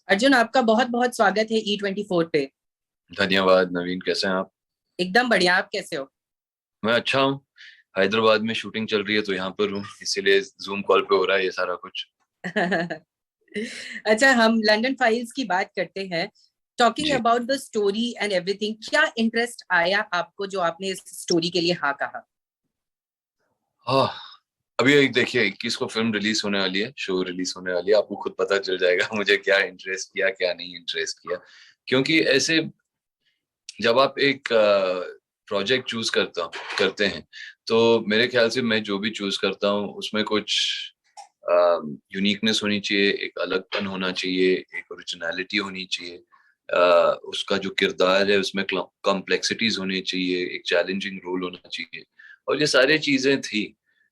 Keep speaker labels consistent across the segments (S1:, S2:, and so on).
S1: अर्जुन, आपका बहुत बहुत स्वागत है E24 पे।
S2: धन्यवाद नवीन, कैसे हैं आप?
S1: एकदम बढ़िया। आप कैसे हो?
S2: मैं अच्छा हूँ। हैदराबाद में शूटिंग चल रही है तो यहाँ पर हूँ, इसीलिए जूम कॉल पे हो रहा है ये सारा कुछ।
S1: अच्छा, हम लंदन फाइल्स की बात करते हैं। टॉकिंग
S2: जी।
S1: About the story and everything, क्या इंटरेस्ट आया आपको जो आपने इस स्टोरी के लिए हाँ कहा?
S2: हाँ, अभी एक देखिए 21 को फिल्म रिलीज होने वाली है, शो रिलीज होने वाली है, आपको खुद पता चल जाएगा मुझे क्या इंटरेस्ट किया क्या नहीं इंटरेस्ट किया। क्योंकि ऐसे जब आप एक प्रोजेक्ट चूज करते हैं, तो मेरे ख्याल से मैं जो भी चूज करता हूँ उसमें कुछ यूनिकनेस होनी चाहिए, एक अलगपन होना चाहिए, एक ओरिजिनलिटी होनी चाहिए। उसका जो किरदार है उसमें कॉम्प्लेक्सिटीज होनी चाहिए, एक चैलेंजिंग रोल होना चाहिए। और ये सारी चीजें थी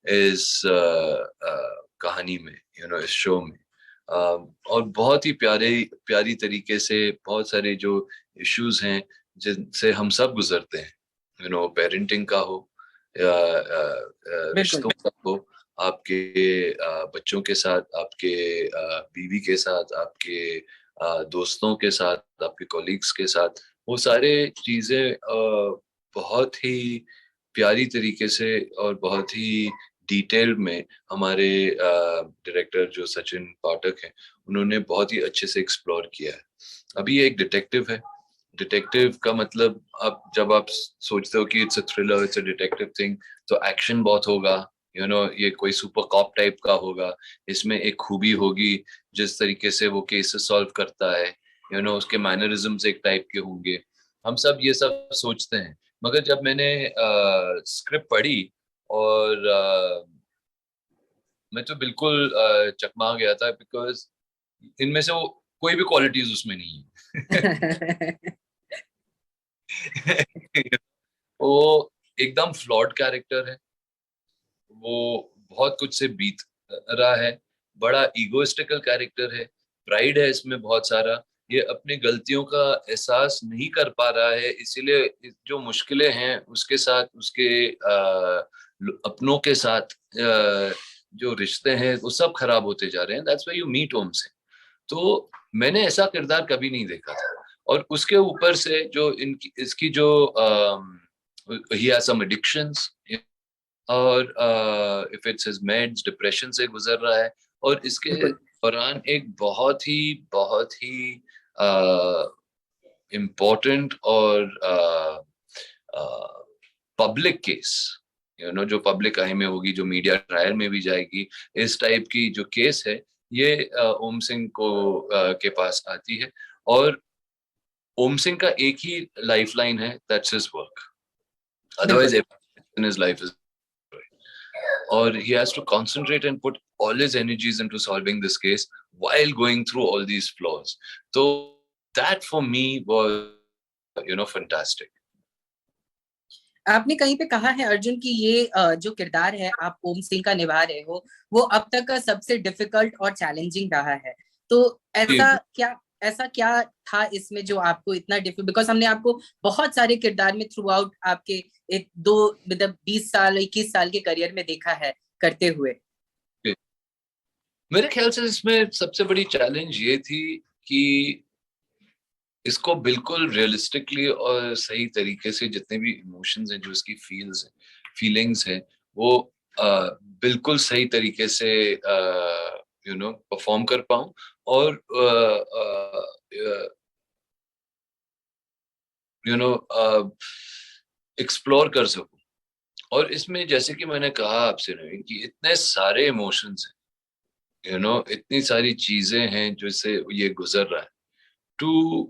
S2: इस कहानी में, इस शो में। और बहुत ही प्यारे प्यारी तरीके से बहुत सारे जो इश्यूज हैं जिनसे हम सब गुजरते हैं, पेरेंटिंग का हो या
S1: बिल्कुल।
S2: रिश्तों का हो, आपके बच्चों के साथ, आपके बीवी के साथ, आपके दोस्तों के साथ, आपके कॉलीग्स के साथ, वो सारे चीजें बहुत ही प्यारी तरीके से और बहुत ही डिटेल में हमारे डायरेक्टर जो सचिन पाठक हैं उन्होंने बहुत ही अच्छे से एक्सप्लोर किया है। अभी ये एक डिटेक्टिव है। डिटेक्टिव का मतलब, आप जब आप सोचते हो कि it's a thriller, it's a detective thing, तो एक्शन बहुत होगा, ये कोई सुपर कॉप टाइप का होगा। इसमें एक खूबी होगी जिस तरीके से वो केसेस सॉल्व करता है, उसके मैनरिज्म्स एक टाइप के होंगे। हम सब ये सब सोचते हैं, मगर जब मैंने स्क्रिप्ट पढ़ी और मैं तो बिल्कुल चकमा गया था, बिकॉज इनमें से वो कोई भी क्वालिटीज उसमें नहीं है। वो एकदम फ्लॉड कैरेक्टर है। वो बहुत कुछ से बीत रहा है। बड़ा इगोइस्टिकल कैरेक्टर है। प्राइड है इसमें बहुत सारा। ये अपनी गलतियों का एहसास नहीं कर पा रहा है, इसीलिए जो मुश्किलें हैं उसके साथ, उसके अपनों के साथ जो रिश्ते हैं वो सब खराब होते जा रहे हैं। दैट्स व्हाई यू मीट ओम सिंह। तो मैंने ऐसा किरदार कभी नहीं देखा था। और उसके ऊपर से जो इनकी इसकी जो ही हैज सम एडिक्शंस, और if it's his meds, depression से गुजर रहा है। और इसके
S1: बिल्कुल।
S2: दौरान एक बहुत ही इम्पोर्टेंट और पब्लिक केस, जो पब्लिक आई में होगी, जो मीडिया ट्रायल में भी जाएगी, इस टाइप की जो केस है, ये ओम सिंह को के पास आती है। और ओम सिंह का एक ही लाइफ लाइन है, दैट्स हिज वर्क।
S1: बिल्कुल।
S2: Otherwise in his life is, or he has to concentrate and put all his energies into solving this case while going through all these flaws. So that for me was, fantastic.
S1: आपने कहीं पे कहा है अर्जुन कि ये जो किरदार है आप ओम सिंह का निभा रहे हो, वो अब तक का सबसे डिफिकल्ट और चैलेंजिंग रहा है। तो ऐसा क्या था इसमें जो आपको इतना डिफिकल्ट, बिकॉज हमने आपको बहुत सारे किरदार में थ्रू आउट आपके एक दो मतलब 20 साल 21 साल के करियर में देखा है करते हुए।
S2: मेरे ख्याल से इसमें सबसे बड़ी चैलेंज ये थी कि इसको बिल्कुल रियलिस्टिकली और सही तरीके से जितने भी इमोशंस हैं, जो इसकी फीलिंग्स हैं, वो बिल्कुल सही तरीके से परफॉर्म कर पाऊं। और यू नो एक्सप्लोर कर सकूं। और इसमें जैसे कि मैंने कहा आपसे नवीन, कि इतने सारे इमोशंस हैं, इतनी सारी चीजें हैं जिससे ये गुजर रहा है। To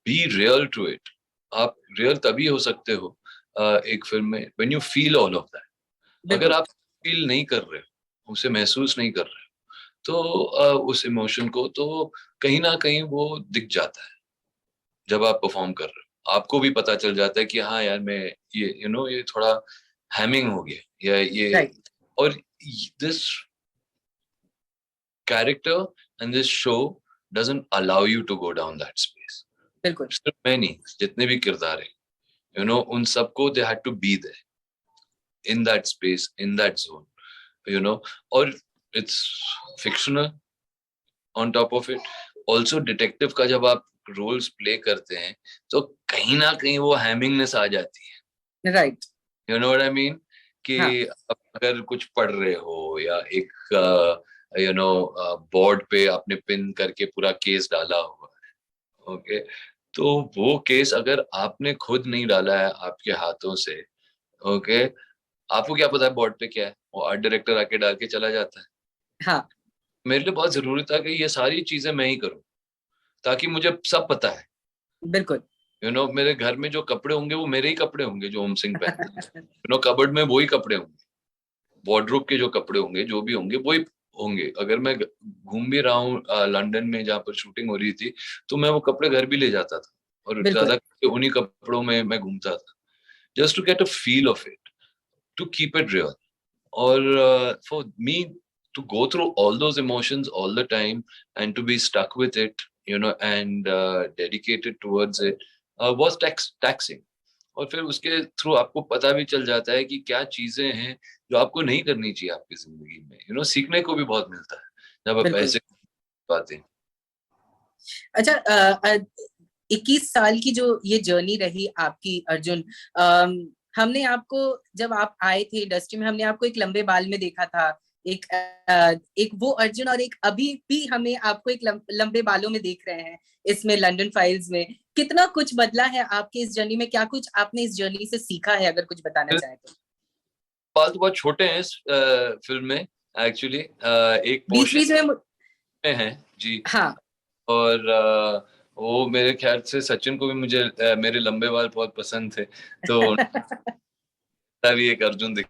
S2: be real to it, आप रियल तभी हो सकते हो एक फिल्म में, when you feel all of that. अगर
S1: बिल्कुल।
S2: आप फील नहीं कर रहे हो, उसे महसूस नहीं कर रहे हो, तो उस इमोशन को तो कहीं ना कहीं वो दिख जाता है। जब आप परफॉर्म कर रहे हो आपको भी पता चल जाता है कि हाँ यार, मैं ये ये थोड़ा हैमिंग हो गया, या ये।
S1: राइट।
S2: और this character and this show doesn't allow you to go down that space.
S1: बिल्कुल।
S2: सिर्फ मैं नहीं, जितने भी किरदार हैं, उन सबको they had to be there in that space, in that zone, you know और it's fictional on top of it. Also detective का जब आप रोल्स प्ले करते हैं तो कहीं ना कहीं वो हैमिंगनेस आ जाती है,
S1: right.
S2: You know what I mean, कि
S1: हाँ।
S2: आप अगर कुछ पढ़ रहे हो या एक यू नो बोर्ड पे आपने पिन करके पूरा केस डाला हुआ है, ओके, तो वो केस अगर आपने खुद नहीं डाला है आपके हाथों से, ओके, आपको क्या पता है बोर्ड पे क्या है, वो आर्ट डायरेक्टर आके डाल के चला जाता है।
S1: हाँ।
S2: मेरे लिए बहुत जरूरी था कि ये सारी चीजें मैं ही करूं, ताकि मुझे सब पता है,
S1: बिल्कुल।
S2: मेरे घर में जो कपड़े होंगे वो मेरे ही कपड़े होंगे जो ओम सिंह पहनता है, कबर्ड में वही कपड़े होंगे, वार्डरोब के जो कपड़े होंगे जो भी होंगे वही होंगे। अगर मैं घूम भी रहा हूँ लंदन में जहाँ पर शूटिंग हो रही थी, तो मैं वो कपड़े घर भी ले जाता था और
S1: बिल्कुल।
S2: ज्यादा उन्हीं कपड़ों में मैं घूमता था, just to get a feel of it, to keep it real, or for me to go through all those emotions all the time and to be stuck with it, and dedicated towards it, was taxing. और फिर उसके through आपको पता भी चल जाता है कि क्या चीजें हैं जो आपको नहीं करनी चाहिए आपकी जिंदगी में, सीखने को भी बहुत मिलता है जब आप
S1: बिल्कुल।
S2: ऐसे बातें।
S1: अच्छा, 21 साल की जो ये जर्नी रही आपकी अर्जुन, हमने आपको जब आप आए थे इंडस्ट्री में, हमने आपको एक लंबे बाल में देखा था, एक वो अर्जुन, और एक अभी भी हमें आपको एक लंबे बालों में देख रहे हैं इसमें लंदन फाइल्स में। कितना कुछ बदला है आपके इस जर्नी में, क्या कुछ आपने इस जर्नी से सीखा है, अगर कुछ बताना चाहें तो?
S2: बाल तो बहुत छोटे हैं इस फिल्म में, एक्चुअली एक
S1: बीच
S2: पोर्शन
S1: बीच में।
S2: में है जी।
S1: हाँ।
S2: और वो मेरे ख्याल से सचिन को भी मुझे मेरे लंबे बाल बहुत पसंद थे, तो भी एक अर्जुन दिख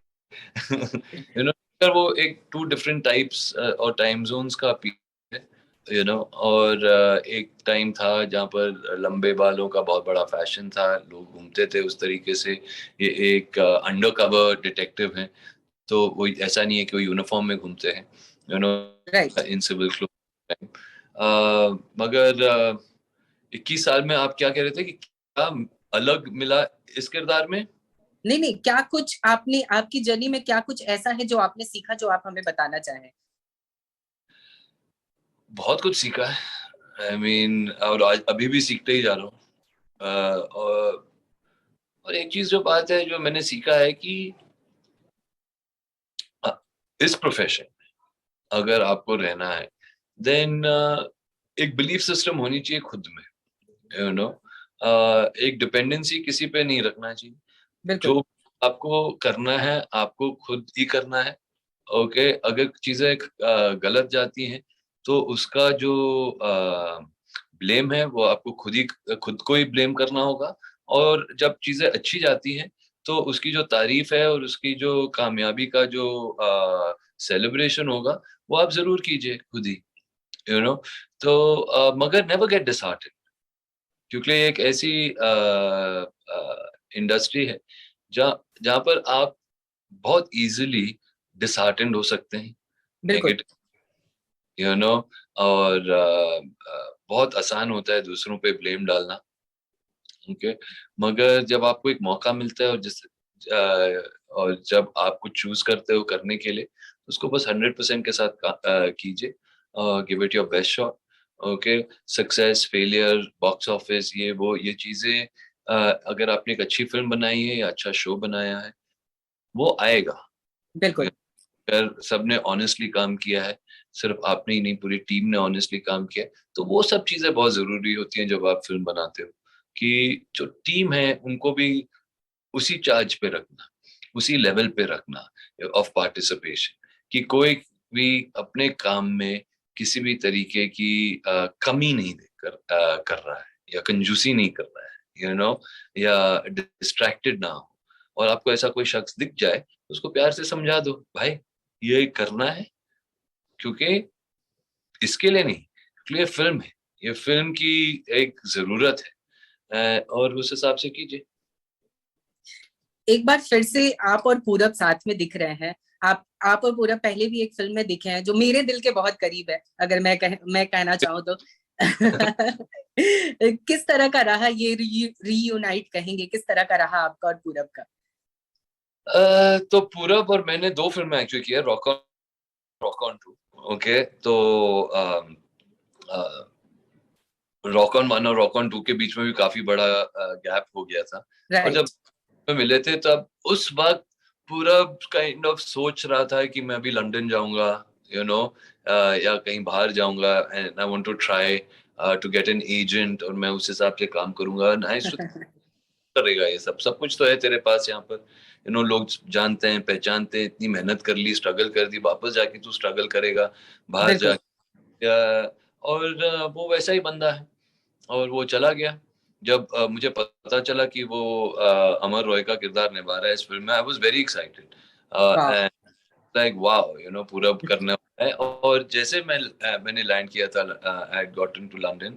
S2: वो एक टू डिफरेंट टाइप्स और टाइम जोन्स का पीस है, और एक टाइम था जहाँ पर लंबे बालों का बहुत बड़ा फैशन था, लोग घूमते थे उस तरीके से। ये एक अंडर कवर डिटेक्टिव है, तो वो ऐसा नहीं है कि वो यूनिफॉर्म में घूमते हैं,
S1: राइट।
S2: In civil cloth. मगर 21 साल में आप क्या कह रहे थे कि क्या अलग मिला इस किरदार में?
S1: नहीं नहीं, क्या कुछ आपने आपकी जर्नी में क्या कुछ ऐसा है जो आपने सीखा, जो आप हमें बताना चाहें?
S2: बहुत कुछ सीखा है, आई मीन, और आज अभी भी सीखते ही जा रहा हूँ। और एक चीज जो बात है जो मैंने सीखा है कि अ, इस प्रोफेशन अगर आपको रहना है, देन एक बिलीफ सिस्टम होनी चाहिए खुद में, यू नो एक डिपेंडेंसी किसी पे नहीं रखना चाहिए।
S1: बिल्कुल।
S2: जो आपको करना है आपको खुद ही करना है, ओके। अगर चीजें गलत जाती हैं तो उसका जो ब्लेम है वो आपको खुद को ही ब्लेम करना होगा, और जब चीजें अच्छी जाती हैं तो उसकी जो तारीफ है और उसकी जो कामयाबी का जो सेलिब्रेशन होगा वो आप जरूर कीजिए खुद ही, यू नो तो मगर नेवर गेट डिसहार्टेड, क्योंकि ये एक ऐसी इंडस्ट्री है जहाँ जहाँ पर आप बहुत इजीली डिसहार्टेंड हो सकते हैं,
S1: बिल्कुल।
S2: नेगेटिव, यू नो और बहुत आसान होता है दूसरों पे ब्लेम डालना, ओके। मगर जब आपको एक मौका मिलता है और जब आप कुछ चूज करते हो करने के लिए, तो उसको बस 100% के साथ कीजिए, give it your best shot, okay. Success, failure, box office, ये चीजें, अगर आपने एक अच्छी फिल्म बनाई है या अच्छा शो बनाया है, वो आएगा
S1: बिल्कुल।
S2: अगर सबने ऑनेस्टली काम किया है, सिर्फ आपने ही नहीं पूरी टीम ने ऑनेस्टली काम किया है, तो वो सब चीजें बहुत जरूरी होती हैं जब आप फिल्म बनाते हो, कि जो टीम है उनको भी उसी चार्ज पे रखना, उसी लेवल पे रखना ऑफ पार्टिसिपेशन, कि कोई भी अपने काम में किसी भी तरीके की कमी नहीं कर रहा है या कंजूसी नहीं कर रहा है, या डिस्ट्रैक्टेड ना हो। और आपको ऐसा कोई शख्स दिख जाए, उसको प्यार से समझा दो, भाई ये करना है क्योंकि इसके लिए नहीं, क्योंकि ये फिल्म है, ये फिल्म की एक जरूरत है, और उस हिसाब से कीजिए।
S1: एक बार फिर से आप और पूरब साथ में दिख रहे हैं। आप और पूरब पहले भी एक फिल्म में दिखे हैं जो मेरे दिल के बहुत करीब है, अगर मैं कहना चाहूँ तो। किस तरह का रहा ये रीयूनाइट, कहेंगे किस तरह का रहा आपका और पूरब का?
S2: तो पूरब और मैंने दो फिल्में एक्चुअली की है, रॉक ऑन टू, ओके। तो रॉक ऑन 1 और रॉक ऑन 2 के बीच में भी काफी बड़ा गैप हो गया था। और जब
S1: राइट।
S2: मिले थे तब उस वक्त पूरा काइंड ऑफ सोच रहा था कि मैं अभी लंदन जाऊंगा, या कहीं बाहर जाऊंगा, and I want to try to get an agent, और मैं उस हिसाब से काम करूंगा। नाइस टू करेगा ये सब, सब कुछ तो है तेरे पास यहाँ पर, लोग जानते हैं, पहचानते हैं, इतनी मेहनत कर ली, स्ट्रगल कर दी, वापस जाके तू स्ट्रगल करेगा बाहर
S1: बिल्कुल।
S2: जाके। और वो वैसा ही बंदा है, और वो चला गया। जब मुझे पता चला कि वो अमर रॉय का किरदार निभा रहा है इस फिल्म में, आई वाज वेरी एक्साइटेड,
S1: वाह।
S2: एंड लाइक वाओ, पूरा करने वाला है। और जैसे मैंने लैंड किया था, I had gotten to London,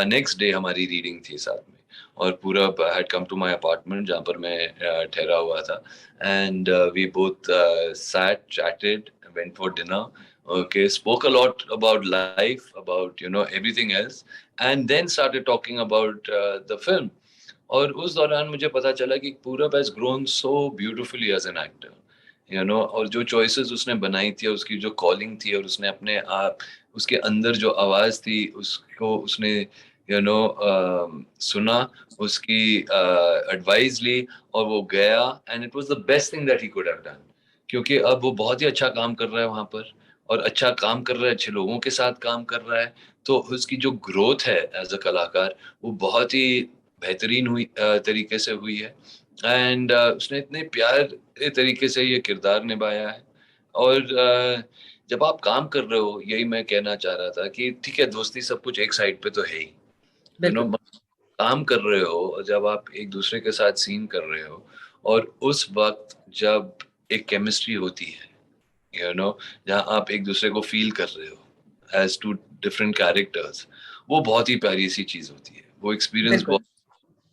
S2: next day हमारी रीडिंग थी साथ में, और पूरा had come to my apartment जहाँ पर मैं ठहरा हुआ था, and we both sat, chatted, went for dinner, okay, spoke a lot about life, about everything else, and then started talking about the film. और उस दौरान मुझे पता चला कि Purab has grown so beautifully as an actor, और जो choices उसने बनाई थी, उसकी जो कॉलिंग थी, और उसने अपने आप, उसके अंदर जो आवाज थी उसको उसने सुना, उसकी एडवाइस ली, और वो गया, and it was the best thing that he could have done, क्योंकि अब वो बहुत ही अच्छा काम कर रहा है वहां पर, और अच्छा काम कर रहा है, अच्छे लोगों के साथ काम कर रहा है। तो उसकी जो ग्रोथ है एज अ कलाकार, वो बहुत ही बेहतरीन हुई, तरीके से हुई है। एंड उसने इतने प्यारे तरीके से ये किरदार निभाया है। और जब आप काम कर रहे हो, यही मैं कहना चाह रहा था कि ठीक है, दोस्ती सब कुछ एक साइड पे तो है ही, यू नो
S1: बिल्कुल।
S2: काम कर रहे हो, और जब आप एक दूसरे के साथ सीन कर रहे हो, और उस वक्त जब एक केमिस्ट्री होती है, जहाँ आप एक दूसरे को फील कर रहे हो एज टू डिफरेंट कैरेक्टर्स, वो बहुत ही प्यारी सी चीज होती है, वो एक्सपीरियंस बहुत
S1: बिल्कुल।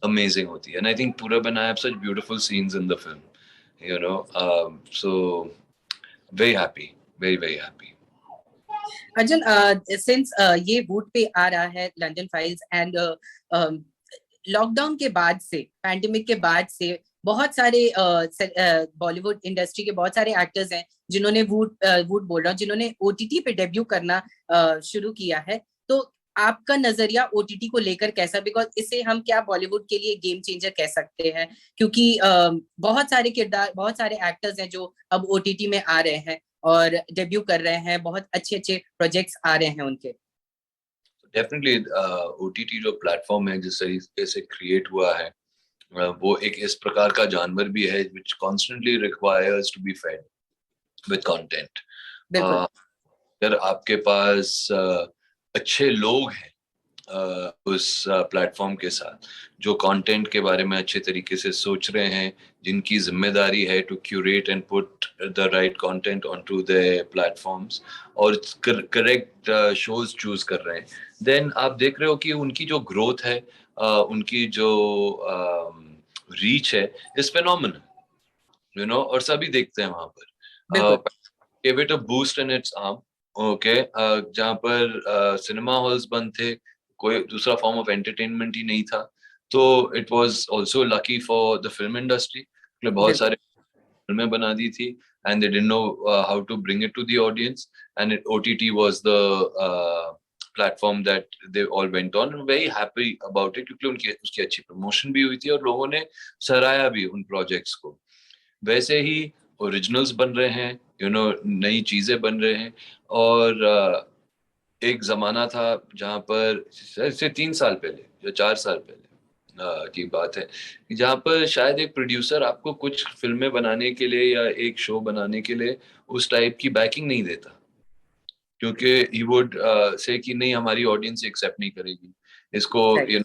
S2: amazing hoti hai. And I think Purab and I have such beautiful scenes in the film, so very happy, very very happy.
S1: Arjun, since ये वूट पे आ रहा है लंदन फाइल्स, एंड लॉकडाउन के बाद से, पैंडेमिक के बाद से, बहुत सारे बॉलीवुड इंडस्ट्री के बहुत सारे एक्टर्स हैं जिन्होंने वूट बोल रहा हूँ, जिन्होंने ओटीटी पे डेब्यू करना शुरू किया है। तो आपका नजरिया ओटीटी को लेकर कैसा? बिकॉज इसे हम क्या बॉलीवुड के लिए गेम चेंजर कह सकते हैं, क्योंकि बहुत सारे किरदार, बहुत सारे एक्टर्स हैं जो अब ओटीटी में आ रहे हैं और डेब्यू कर रहे हैं, बहुत अच्छे अच्छे प्रोजेक्ट्स आ रहे हैं उनके।
S2: डेफिनेटली ओटीटी जो प्लेटफॉर्म है, जिस तरीके से क्रिएट हुआ है, वो एक इस प्रकार का जानवर भी है which constantly requires to be fed with content.
S1: बिल्कुल।
S2: अगर आपके पास अच्छे लोग हैं उस प्लेटफॉर्म के साथ, जो कंटेंट के बारे में अच्छे तरीके से सोच रहे हैं, जिनकी जिम्मेदारी है to curate and put the right content onto the platforms, और करेक्ट शोज चूज कर रहे हैं, देन आप देख रहे हो कि उनकी जो ग्रोथ है, उनकी जो रीच है, इज फेनोमेनल, और सभी देखते हैं वहां
S1: बिल्कुल।
S2: पर। gave it a boost in its arm, okay, जहाँ पर सिनेमा हॉल्स बंद थे, कोई दूसरा फॉर्म ऑफ एंटरटेनमेंट ही नहीं था, तो it was also lucky for the film industry, बहुत
S1: बिल्कुल।
S2: सारे फिल्में बना दी थी, and they didn't know how to bring it to the audience, and OTT was the platform that they all went on, very happy about it, क्योंकि उनकी उसकी अच्छी प्रमोशन भी हुई थी, और लोगों ने सराहा भी उन प्रोजेक्ट्स को। वैसे ही ओरिजिनल्स बन रहे हैं, नई चीजें बन रहे हैं। और एक जमाना था जहाँ पर, से 3 साल पहले या 4 साल पहले की बात है, कि जहाँ पर शायद एक प्रोड्यूसर आपको कुछ फिल्में बनाने के लिए या एक शो बनाने के लिए उस टाइप की बैकिंग नहीं देता, क्योंकि ही वुड से कि नहीं, हमारी ऑडियंस एक्सेप्ट नहीं करेगी इसको,
S1: राइट।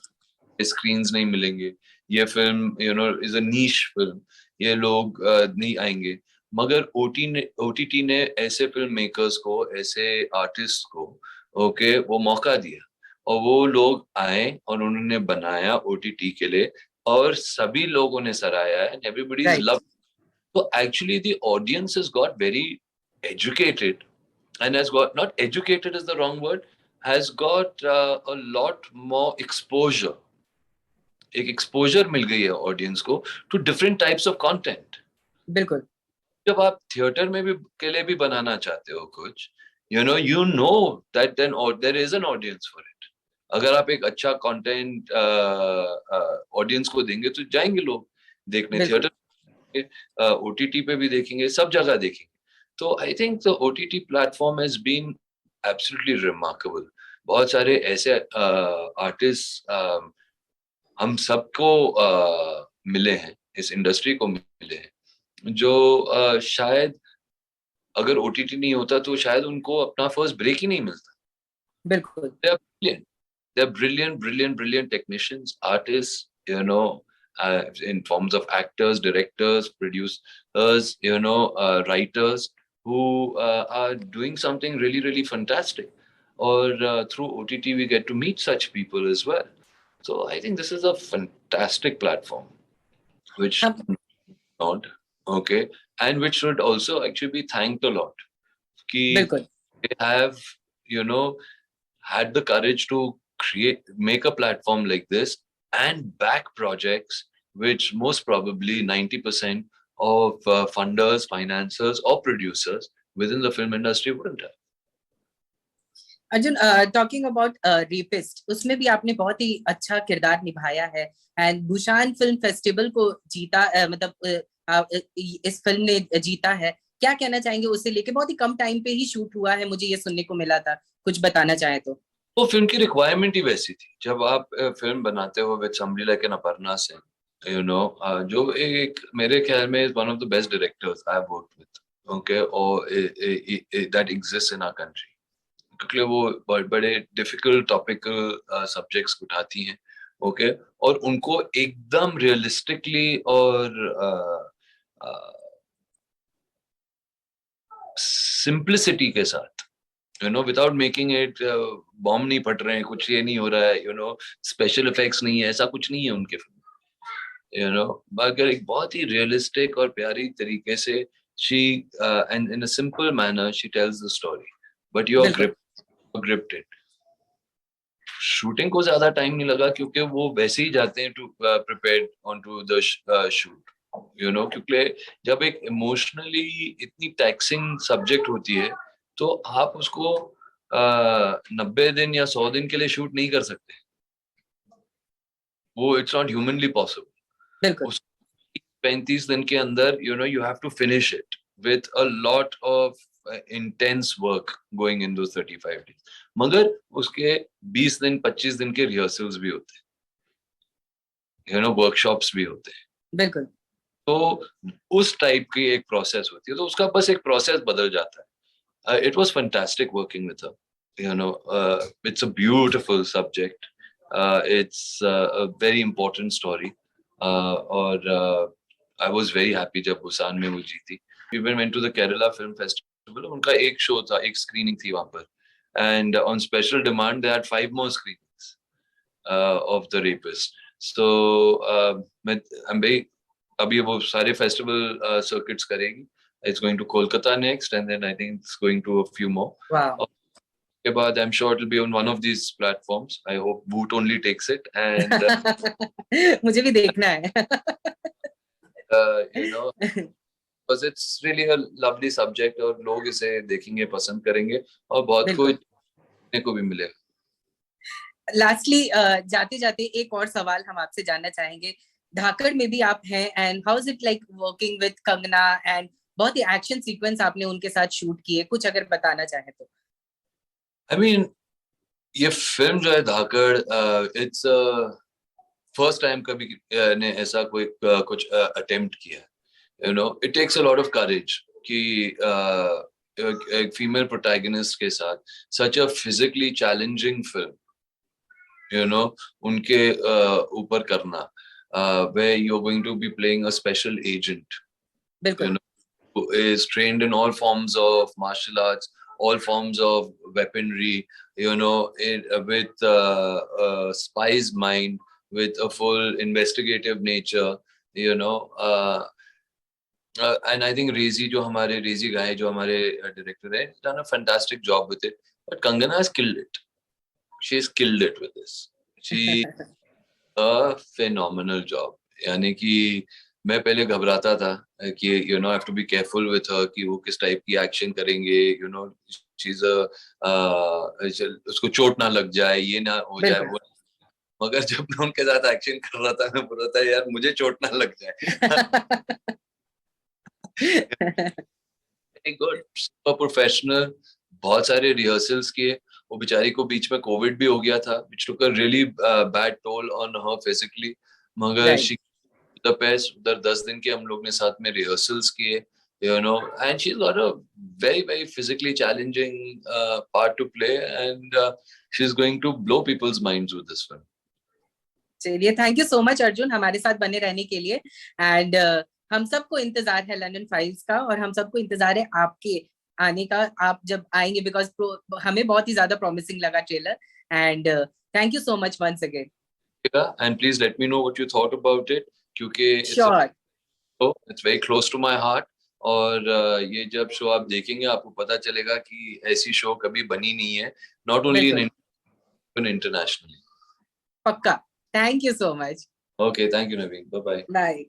S2: स्क्रीन्स नहीं मिलेंगे, ये film is a niche film, ये लोग नहीं आएंगे। मगर ओटीटी ने ऐसे फिल्म मेकर्स को, ऐसे आर्टिस्ट को, ओके, वो मौका दिया, और वो लोग आए और उन्होंने बनाया ओटीटी के लिए, और सभी लोगों ने सराहा है, एवरीबॉडी इज
S1: राइट।
S2: लव। तो actually the audience has got very educated, and has got, not educated is the wrong word, has got a lot more exposure, एक एक्सपोजर मिल गई है ऑडियंस को to different types of content.
S1: बिल्कुल।
S2: जब आप theatre में भी के लिए भी बनाना चाहते हो कुछ, यू नो दैट देन, और there is an audience for it, अगर आप एक अच्छा कंटेंट ऑडियंस को देंगे तो जाएंगे लोग देखने,
S1: बिल्कुल।
S2: थिएटर, ओटीटी पे भी देखेंगे, सब जगह देखेंगे। तो I think the OTT platform has been absolutely remarkable. बहुत सारे ऐसे आर्टिस्ट हम सबको मिले हैं, इस इंडस्ट्री को मिले हैं, जो शायद अगर ओटीटी नहीं होता तो शायद उनको अपना फर्स्ट ब्रेक ही नहीं मिलता।
S1: बिल्कुल।
S2: They are brilliant. They're brilliant, brilliant, brilliant technicians, artists, in forms of actors, directors, producers, writers who are doing something really, really fantastic. Or through OTT, we get to meet such people as well. So I think this is a fantastic platform, which
S1: हम
S2: not okay, and which should also actually be thanked a lot. Ki
S1: बिल्कुल।
S2: they have, you know, had the courage to make a platform like this and back projects which most probably 90% of funders, financiers, or producers within the film industry wouldn't have.
S1: Arjun, talking about rapist, उसमें भी आपने बहुत ही अच्छा किरदार निभाया है and Busan film festival को जीता, इस फिल्म ने जीता है। क्या कहना चाहेंगे उसे लेके? बहुत ही कम टाइम पे ही शूट हुआ है, मुझे ये सुनने को मिला था, कुछ बताना चाहे तो।
S2: वो फिल्म की रिक्वायरमेंट ही वैसी थी। जब आप फिल्म बनाते हो with somebody like an Aparna Singh, जो एक मेरे ख्याल में is one of the best directors I have worked with, okay, और that exist in our country, क्योंकि वो बड़े डिफिकल्ट टॉपिकल सब्जेक्ट्स उठाती हैं, ओके, और उनको एकदम रियलिस्टिकली और सिंप्लिसिटी के साथ, विदाउट मेकिंग इट बॉम्ब नहीं फट रहे हैं, कुछ ये नहीं हो रहा है, स्पेशल इफेक्ट्स नहीं है, ऐसा कुछ नहीं है उनके फिल्म, मगर एक बहुत ही रियलिस्टिक और प्यारी तरीके से she and in a simple manner she tells the story, but you are
S1: बिल्कुल।
S2: gripped it. शूटिंग को ज्यादा टाइम नहीं लगा क्योंकि वो वैसे ही जाते हैं to prepare on to the shoot, क्योंकि जब एक इमोशनली इतनी टैक्सिंग सब्जेक्ट होती है तो आप उसको 90 दिन या 100 दिन के लिए शूट नहीं कर सकते, वो इट्स नॉट ह्यूमनली पॉसिबल।
S1: बिल्कुल।
S2: उस 35 दिन के अंदर you have to finish it with a lot of intense work going in those 35 days, मगर उसके 20 दिन 25 दिन के रिहर्सल्स भी होते हैं, वर्कशॉप्स भी होते हैं,
S1: बिल्कुल।
S2: तो उस टाइप की एक प्रोसेस होती है, तो उसका बस एक प्रोसेस बदल जाता है। It was fantastic working with her, it's a beautiful subject, it's a very important story, और आई वाज वेरी हैप्पी जब बुसान में वो जीती। We went to the Kerala film festival, उनका एक शो था, एक स्क्रीनिंग थी वहां पर, and on special demand they had 5 more screenings of The Rapist. So I'm very, अभी वो सारे फेस्टिवल सर्किट्स करेगी, it's going to Kolkata next and then I think it's going to a few more.
S1: वाह।
S2: उसके बाद I'm sure it'll be on one of these platforms. I hope Voot only takes it and
S1: मुझे भी देखना है।
S2: you know, because it's really a lovely subject और लोग इसे देखेंगे, पसंद करेंगे और बहुत कुछ
S1: बिल्कुल।
S2: देखने को भी मिलेगा।
S1: लास्टली, जाते जाते एक और सवाल हम आपसे जानना चाहेंगे। धाकड़ में भी आप हैं and how is it like working with Kangana, and बहुत ही एक्शन सीक्वेंस आपने उनके साथ शूट किए, कुछ अगर बताना चाहे तो।
S2: I mean, ये फिल्म जो है धाकड़, इट्स फर्स्ट टाइम कभी ने ऐसा कोई कुछ अटेम्प्ट किया, it takes a lot of courage कि एक फीमेल प्रोटैगनिस्ट के साथ such a physically challenging film, उनके ऊपर करना, where you're going to be playing a special agent,
S1: बिल्कुल।
S2: who is trained in all forms of martial arts, all forms of weaponry, with a spy's mind, with a full investigative nature, and I think Rezi, जो हमारे Rezi guy, जो हमारे director है, he's done a fantastic job with it. But Kangana has killed it. She's killed it with this. She a phenomenal job. यानी कि मैं पहले घबराता था कि you know, I have to be careful with her कि वो किस टाइप की एक्शन करेंगे, यू नो, चीज उसको चोट ना लग जाए, ये ना हो जाए
S1: बिल्कुल।
S2: वो। मगर जब मैं उनके साथ एक्शन कर रहा था, मैं बोल रहा था यार मुझे चोट ना लग जाए। Very good, super professional. बहुत सारे रिहर्सल्स किए। वो बेचारी को बीच में कोविड भी हो गया था, which took a really bad toll on her physically। मगर
S1: राइट।
S2: she the best। उधर 10 दिन के हम लोग ने साथ में रिहर्सल्स किए, you know, and she's got a very very physically challenging part to play, and she's going to blow people's minds with this one।
S1: चलिए, thank you so much Arjun हमारे साथ बने रहने के लिए। एंड हम सबको इंतजार है लंदन फाइल्स का, और हम सबको इंतजार है आपके आने का, आप जब आएंगे, बिकॉज हमें बहुत ही ज्यादा प्रॉमिसिंग लगा trailer. And thank you so much once again.
S2: And please let me know what you thought about it, क्योंकि
S1: sure.
S2: it's very close to my heart। और ये जब शो आप देखेंगे आपको पता चलेगा कि ऐसी शो कभी बनी नहीं है, नॉट ओनली इन
S1: बिल्कुल।
S2: India, internationally.
S1: पक्का। Thank you so much.
S2: Okay, thank you Naveen, bye bye.
S1: Bye.